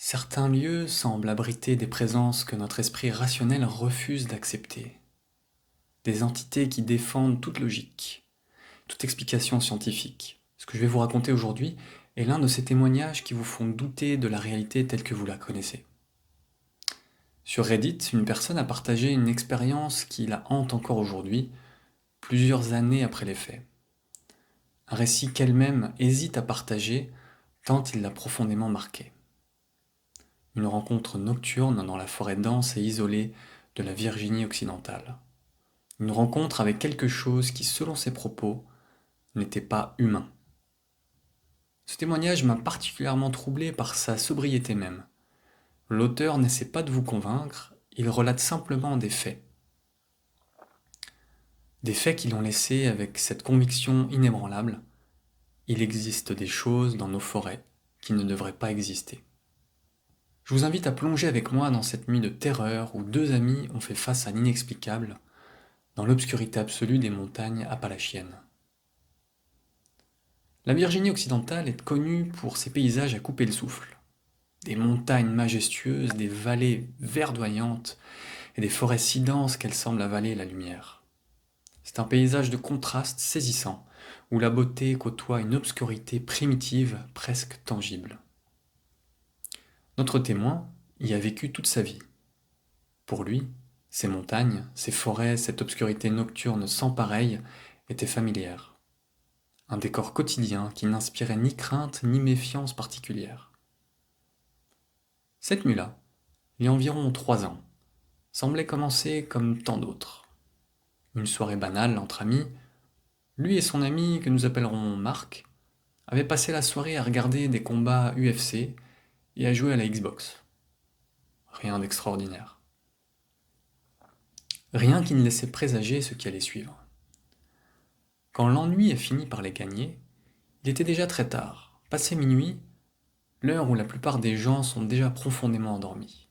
Certains lieux semblent abriter des présences que notre esprit rationnel refuse d'accepter. Des entités qui défendent toute logique, toute explication scientifique. Ce que je vais vous raconter aujourd'hui est l'un de ces témoignages qui vous font douter de la réalité telle que vous la connaissez. Sur Reddit, une personne a partagé une expérience qui la hante encore aujourd'hui, plusieurs années après les faits. Un récit qu'elle-même hésite à partager tant il l'a profondément marquée. Une rencontre nocturne dans la forêt dense et isolée de la Virginie occidentale. Une rencontre avec quelque chose qui, selon ses propos, n'était pas humain. Ce témoignage m'a particulièrement troublé par sa sobriété même. L'auteur n'essaie pas de vous convaincre, il relate simplement des faits. Des faits qui l'ont laissé avec cette conviction inébranlable. Il existe des choses dans nos forêts qui ne devraient pas exister. Je vous invite à plonger avec moi dans cette nuit de terreur où deux amis ont fait face à l'inexplicable, dans l'obscurité absolue des montagnes appalachiennes. La Virginie occidentale est connue pour ses paysages à couper le souffle. Des montagnes majestueuses, des vallées verdoyantes et des forêts si denses qu'elles semblent avaler la lumière. C'est un paysage de contraste saisissant, où la beauté côtoie une obscurité primitive presque tangible. Notre témoin y a vécu toute sa vie. Pour lui, ces montagnes, ces forêts, cette obscurité nocturne sans pareille étaient familières. Un décor quotidien qui n'inspirait ni crainte ni méfiance particulière. Cette nuit-là, il y a environ 3 ans, semblait commencer comme tant d'autres. Une soirée banale entre amis, lui et son ami, que nous appellerons Marc, avaient passé la soirée à regarder des combats UFC et à jouer à la Xbox. Rien d'extraordinaire. Rien qui ne laissait présager ce qui allait suivre. Quand l'ennui a fini par les gagner, il était déjà très tard, passé minuit, l'heure où la plupart des gens sont déjà profondément endormis.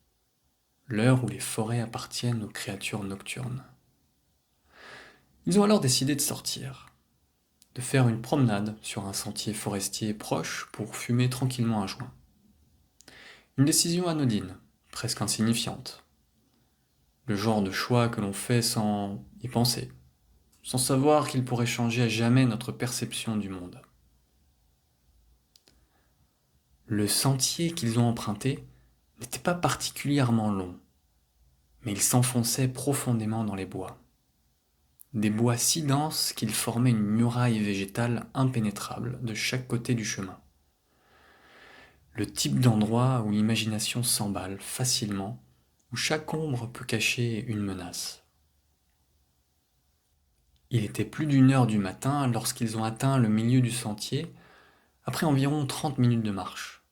L'heure où les forêts appartiennent aux créatures nocturnes. Ils ont alors décidé de sortir, de faire une promenade sur un sentier forestier proche pour fumer tranquillement un joint. Une décision anodine, presque insignifiante. Le genre de choix que l'on fait sans y penser, sans savoir qu'il pourrait changer à jamais notre perception du monde. Le sentier qu'ils ont emprunté n'était pas particulièrement long, mais il s'enfonçait profondément dans les bois. Des bois si denses qu'ils formaient une muraille végétale impénétrable de chaque côté du chemin. Le type d'endroit où l'imagination s'emballe facilement, où chaque ombre peut cacher une menace. Il était plus d'1 heure du matin lorsqu'ils ont atteint le milieu du sentier, après environ 30 minutes de marche.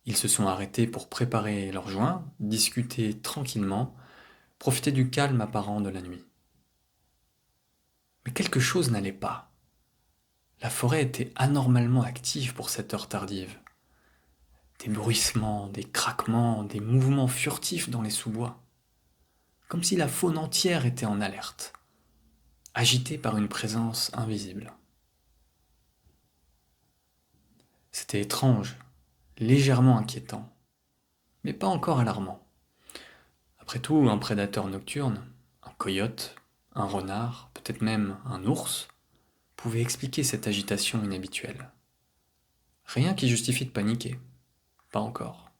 Ils se sont arrêtés pour préparer leurs joints, discuter tranquillement, profiter du calme apparent de la nuit. Mais quelque chose n'allait pas. La forêt était anormalement active pour cette heure tardive. Des bruissements, des craquements, des mouvements furtifs dans les sous-bois. Comme si la faune entière était en alerte, agitée par une présence invisible. C'était étrange, légèrement inquiétant, mais pas encore alarmant. Après tout, un prédateur nocturne, un coyote, un renard, peut-être même un ours, pouvait expliquer cette agitation inhabituelle. Rien qui justifie de paniquer. Pas encore.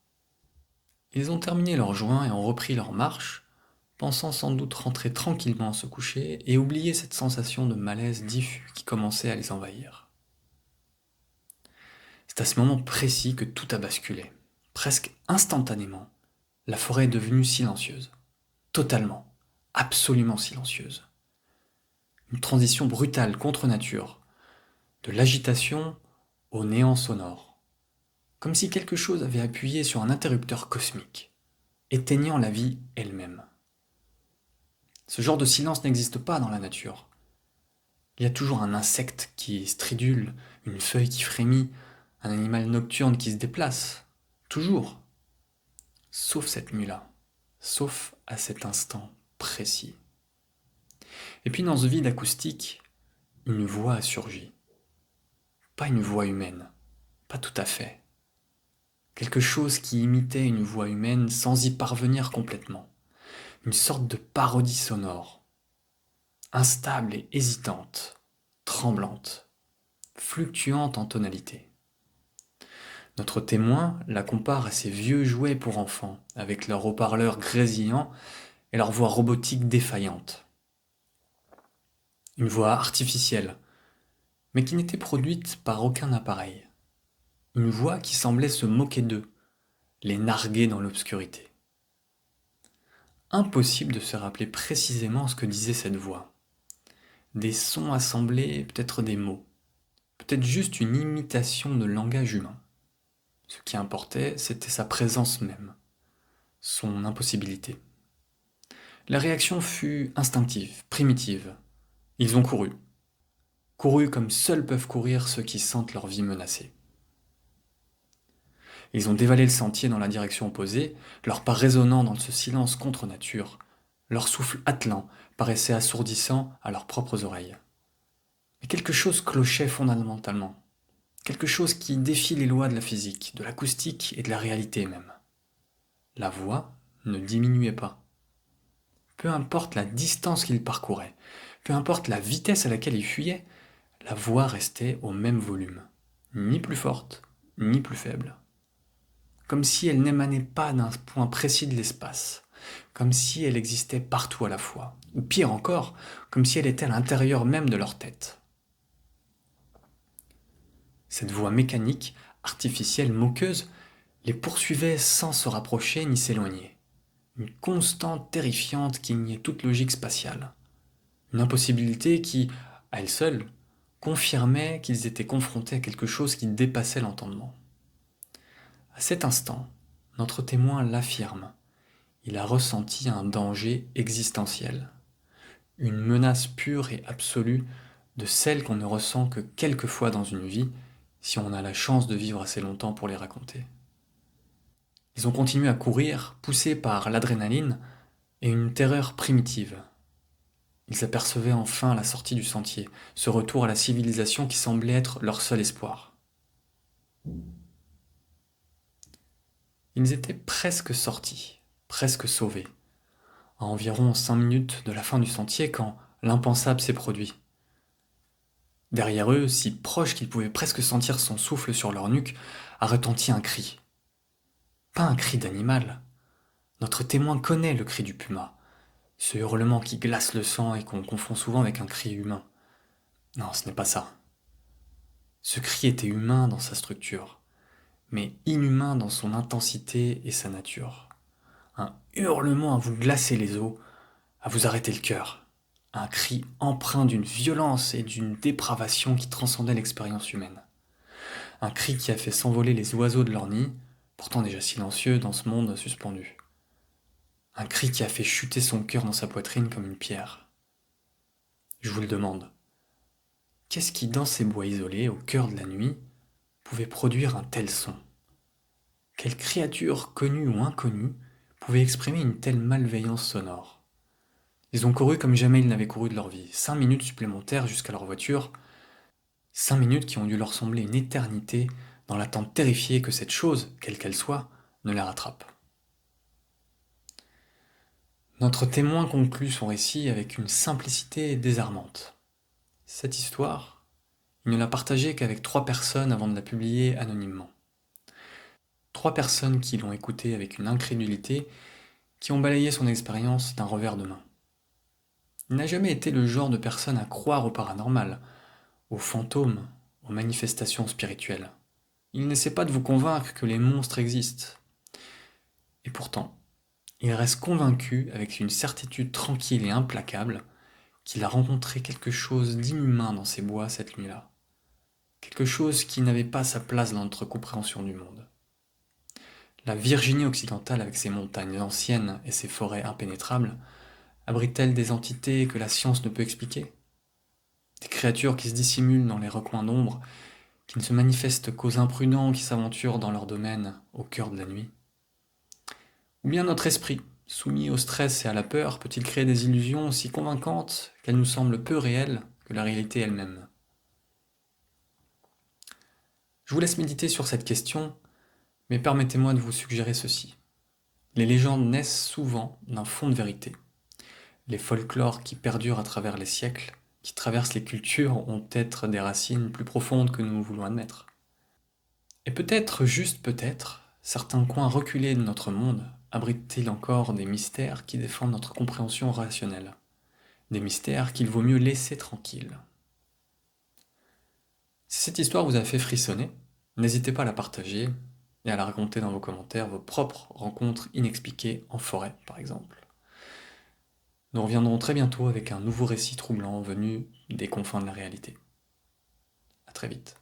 Ils ont terminé leur joint et ont repris leur marche, pensant sans doute rentrer tranquillement se coucher et oublier cette sensation de malaise diffus qui commençait à les envahir. C'est à ce moment précis que tout a basculé. Presque instantanément, la forêt est devenue silencieuse. Totalement, absolument silencieuse. Une transition brutale contre nature, de l'agitation au néant sonore. Comme si quelque chose avait appuyé sur un interrupteur cosmique, éteignant la vie elle-même. Ce genre de silence n'existe pas dans la nature. Il y a toujours un insecte qui stridule, une feuille qui frémit, un animal nocturne qui se déplace. Toujours. Sauf cette nuit-là. Sauf à cet instant précis. Et puis dans ce vide acoustique, une voix a surgi. Pas une voix humaine. Pas tout à fait. quelque chose qui imitait une voix humaine sans y parvenir complètement, une sorte de parodie sonore, instable et hésitante, tremblante, fluctuante en tonalité. Notre témoin la compare à ces vieux jouets pour enfants, avec leurs haut-parleurs grésillants et leur voix robotique défaillante. Une voix artificielle, mais qui n'était produite par aucun appareil. Une voix qui semblait se moquer d'eux, les narguer dans l'obscurité. Impossible de se rappeler précisément ce que disait cette voix. Des sons assemblés, peut-être des mots, peut-être juste une imitation de langage humain. Ce qui importait, c'était sa présence même, son impossibilité. La réaction fut instinctive, primitive. Ils ont couru. Couru comme seuls peuvent courir ceux qui sentent leur vie menacée. Ils ont dévalé le sentier dans la direction opposée, leurs pas résonnant dans ce silence contre nature. Leur souffle attelant paraissait assourdissant à leurs propres oreilles. Mais quelque chose clochait fondamentalement. Quelque chose qui défie les lois de la physique, de l'acoustique et de la réalité même. La voix ne diminuait pas. Peu importe la distance qu'il parcourait, peu importe la vitesse à laquelle il fuyait, la voix restait au même volume, ni plus forte, ni plus faible. Comme si elle n'émanait pas d'un point précis de l'espace, comme si elle existait partout à la fois, ou pire encore, comme si elle était à l'intérieur même de leur tête. Cette voix mécanique, artificielle, moqueuse, les poursuivait sans se rapprocher ni s'éloigner. Une constante terrifiante qui niait toute logique spatiale. Une impossibilité qui, à elle seule, confirmait qu'ils étaient confrontés à quelque chose qui dépassait l'entendement. À cet instant, notre témoin l'affirme. Il a ressenti un danger existentiel, une menace pure et absolue de celle qu'on ne ressent que quelques fois dans une vie, si on a la chance de vivre assez longtemps pour les raconter. Ils ont continué à courir, poussés par l'adrénaline et une terreur primitive. Ils apercevaient enfin la sortie du sentier, ce retour à la civilisation qui semblait être leur seul espoir. Ils étaient presque sortis, presque sauvés, à environ 5 minutes de la fin du sentier quand l'impensable s'est produit. Derrière eux, si proche qu'ils pouvaient presque sentir son souffle sur leur nuque, a retenti un cri. Pas un cri d'animal. Notre témoin connaît le cri du puma, ce hurlement qui glace le sang et qu'on confond souvent avec un cri humain. Non, ce n'est pas ça. Ce cri était humain dans sa structure, mais inhumain dans son intensité et sa nature. Un hurlement à vous glacer les os, à vous arrêter le cœur. Un cri empreint d'une violence et d'une dépravation qui transcendait l'expérience humaine. Un cri qui a fait s'envoler les oiseaux de leur nid, pourtant déjà silencieux dans ce monde suspendu. Un cri qui a fait chuter son cœur dans sa poitrine comme une pierre. Je vous le demande, qu'est-ce qui, dans ces bois isolés, au cœur de la nuit, pouvait produire un tel son? Quelle créature, connue ou inconnue, pouvait exprimer une telle malveillance sonore? Ils ont couru comme jamais ils n'avaient couru de leur vie, 5 minutes supplémentaires jusqu'à leur voiture, 5 minutes qui ont dû leur sembler une éternité dans l'attente terrifiée que cette chose, quelle qu'elle soit, ne les rattrape. Notre témoin conclut son récit avec une simplicité désarmante. Cette histoire, il ne l'a partagée qu'avec 3 personnes avant de la publier anonymement. 3 personnes qui l'ont écoutée avec une incrédulité, qui ont balayé son expérience d'un revers de main. Il n'a jamais été le genre de personne à croire au paranormal, aux fantômes, aux manifestations spirituelles. Il n'essaie pas de vous convaincre que les monstres existent. Et pourtant, il reste convaincu, avec une certitude tranquille et implacable, qu'il a rencontré quelque chose d'inhumain dans ces bois cette nuit-là. Quelque chose qui n'avait pas sa place dans notre compréhension du monde. La Virginie occidentale, avec ses montagnes anciennes et ses forêts impénétrables, abrite-t-elle des entités que la science ne peut expliquer? Des créatures qui se dissimulent dans les recoins d'ombre, qui ne se manifestent qu'aux imprudents qui s'aventurent dans leur domaine au cœur de la nuit? Ou bien notre esprit, soumis au stress et à la peur, peut-il créer des illusions aussi convaincantes qu'elles nous semblent peu réelles que la réalité elle-même? Je vous laisse méditer sur cette question, Mais permettez-moi de vous suggérer ceci. Les légendes naissent souvent d'un fond de vérité. Les folklores qui perdurent à travers les siècles, qui traversent les cultures, ont peut-être des racines plus profondes que nous voulons admettre. Et peut-être, juste peut-être, certains coins reculés de notre monde abritent-ils encore des mystères qui défendent notre compréhension rationnelle. Des mystères qu'il vaut mieux laisser tranquilles. Si cette histoire vous a fait frissonner, n'hésitez pas à la partager et à la raconter dans vos commentaires, vos propres rencontres inexpliquées en forêt, par exemple. Nous reviendrons très bientôt avec un nouveau récit troublant venu des confins de la réalité. À très vite.